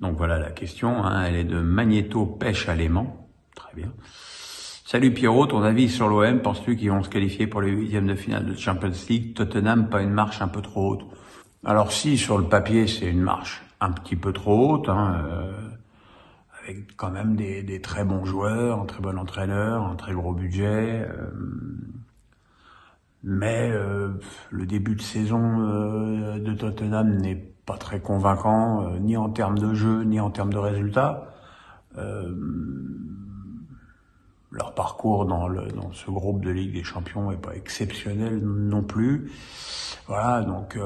Donc voilà la question, hein, elle est de Magnéto Pêche à l'aimant. Très bien. Salut Pierrot, ton avis sur l'OM? Penses-tu qu'ils vont se qualifier pour les huitièmes de finale de Champions League? Tottenham, pas une marche un peu trop haute? Alors si, sur le papier, c'est une marche un petit peu trop haute, hein, avec quand même des très bons joueurs, un très bon entraîneur, un très gros budget. Mais le début de saison de Tottenham n'est pas très convaincant, ni en termes de jeu, ni en termes de résultats. Leur parcours dans ce groupe de Ligue des Champions est pas exceptionnel non plus. Voilà, donc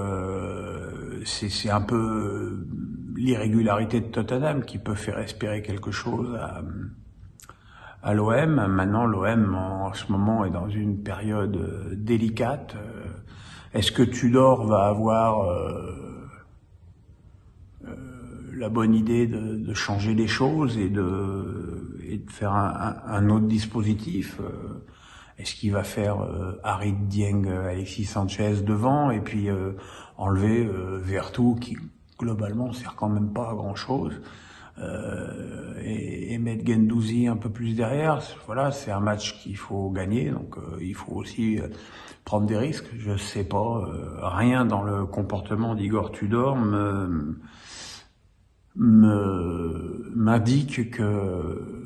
c'est un peu l'irrégularité de Tottenham qui peut faire espérer quelque chose à l'OM. Maintenant, l'OM en ce moment est dans une période délicate. Est-ce que Tudor va avoir la bonne idée de changer les choses et de faire un autre dispositif? Est-ce qu'il va faire Harit Dieng, Alexis Sanchez devant et puis enlever Vertou qui globalement sert quand même pas à grand chose, et mettre Guendouzi un peu plus derrière? Voilà, c'est un match qu'il faut gagner, donc il faut aussi prendre des risques. Je sais pas, rien dans le comportement d'Igor Tudor m'indique que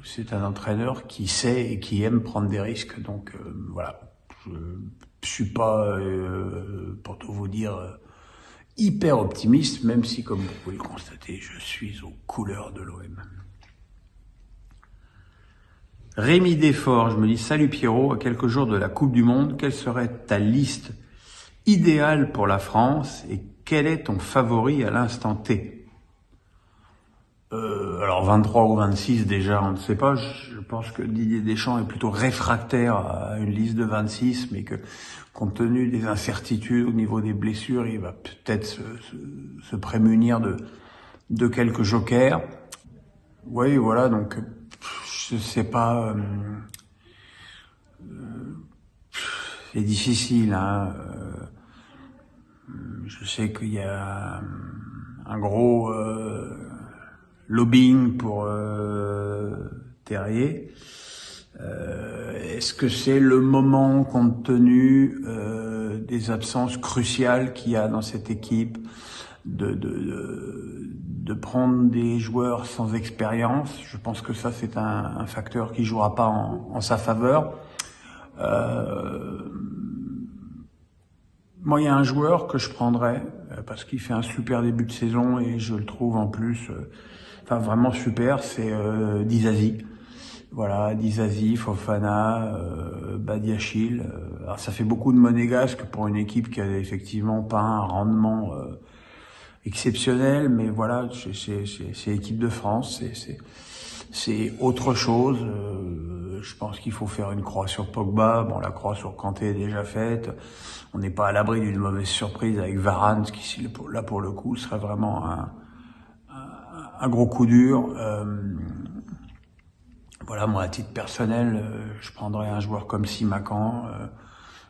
c'est un entraîneur qui sait et qui aime prendre des risques. Donc voilà, je suis pas, pour tout vous dire, hyper optimiste, même si, comme vous pouvez le constater, je suis aux couleurs de l'OM. Rémi Desforges me dit « Salut Pierrot, à quelques jours de la Coupe du Monde, quelle serait ta liste idéale pour la France et quel est ton favori à l'instant T ?» Alors 23 ou 26 déjà, on ne sait pas. Je pense que Didier Deschamps est plutôt réfractaire à une liste de 26, mais que compte tenu des incertitudes au niveau des blessures, il va peut-être se prémunir de quelques jokers. Oui, voilà, donc je sais pas. C'est difficile, hein. Je sais qu'il y a un gros lobbying pour Terrier. Est-ce que c'est le moment, compte tenu des absences cruciales qu'il y a dans cette équipe, de prendre des joueurs sans expérience? Je pense que ça, c'est un facteur qui jouera pas en sa faveur. Moi, il y a un joueur que je prendrais parce qu'il fait un super début de saison et je le trouve en plus, vraiment super, c'est Dizazi. Voilà, Dizazi, Fofana, Badiachil. Alors ça fait beaucoup de monégasque pour une équipe qui a effectivement pas un rendement exceptionnel, mais voilà, c'est l'équipe de France, c'est autre chose. Je pense qu'il faut faire une croix sur Pogba. Bon, la croix sur Kanté est déjà faite. On n'est pas à l'abri d'une mauvaise surprise avec Varane, ce qui, là pour le coup, serait vraiment un gros coup dur. Voilà, moi, à titre personnel, je prendrais un joueur comme Simakan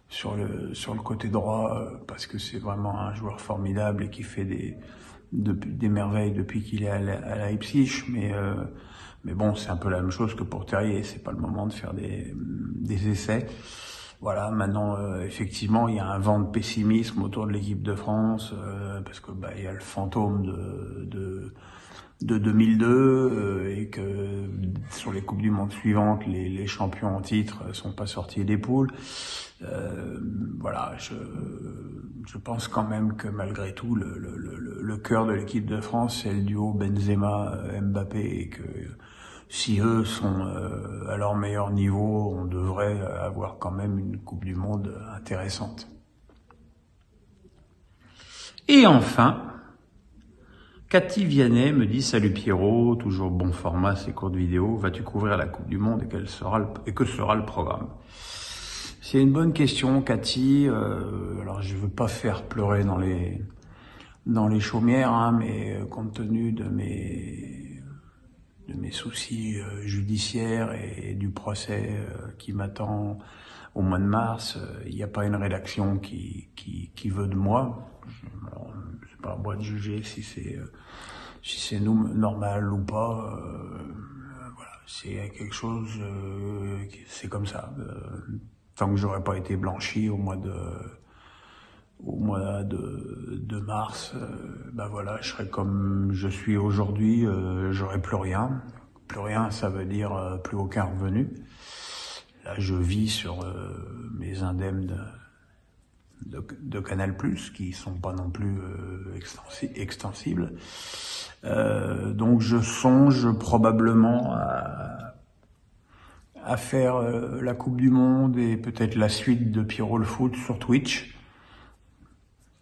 sur le côté droit, parce que c'est vraiment un joueur formidable et qui fait des merveilles depuis qu'il est à Leipzig, mais bon, c'est un peu la même chose que pour Terrier, c'est pas le moment de faire des essais. Voilà, maintenant, effectivement, il y a un vent de pessimisme autour de l'équipe de France, parce que il y a le fantôme de 2002, et que sur les Coupes du Monde suivantes, les champions en titre sont pas sortis des poules. Voilà, je pense quand même que malgré tout, le cœur de l'équipe de France, c'est le duo Benzema-Mbappé, et que si eux sont à leur meilleur niveau, on devrait avoir quand même une Coupe du Monde intéressante. Et enfin, Cathy Vianney me dit « Salut Pierrot, toujours bon format ces courtes vidéos, vas-tu couvrir la Coupe du Monde et que sera le programme ?» C'est une bonne question, Cathy. Alors je veux pas faire pleurer dans les chaumières, hein, mais compte tenu de mes soucis judiciaires et du procès qui m'attend au mois de mars, il n'y a pas une rédaction qui veut de moi. Alors, c'est pas à moi de juger si si c'est normal ou pas, voilà, c'est quelque chose, c'est comme ça. Tant que j'aurais pas été blanchi au mois de mars, bah voilà, je serais comme je suis aujourd'hui, j'aurais plus rien. Plus rien, ça veut dire plus aucun revenu. Là, je vis sur mes indemnes de Canal+, qui sont pas non plus extensibles. Donc je songe probablement à faire la Coupe du Monde et peut-être la suite de Pierrot le foot sur Twitch.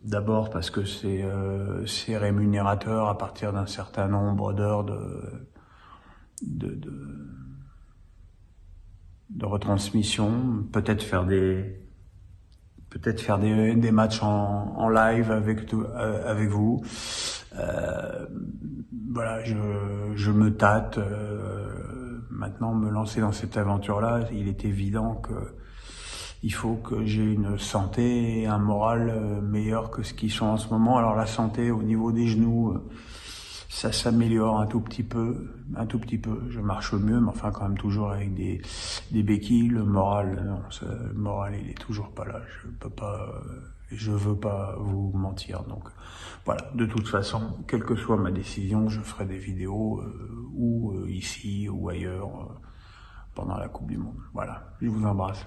D'abord parce que c'est rémunérateur à partir d'un certain nombre d'heures de retransmission. Peut-être faire des matchs en live avec vous. Voilà, je me tâte. Maintenant, me lancer dans cette aventure-là, il est évident que il faut que j'ai une santé et un moral meilleur que ce qu'ils sont en ce moment. Alors la santé au niveau des genoux, ça s'améliore un tout petit peu. Je marche mieux, mais enfin quand même toujours avec des béquilles. Le moral, non, le moral il est toujours pas là. Je veux pas vous mentir. Donc voilà, de toute façon, quelle que soit ma décision, je ferai des vidéos ou ici ou ailleurs pendant la Coupe du Monde. Voilà, je vous embrasse.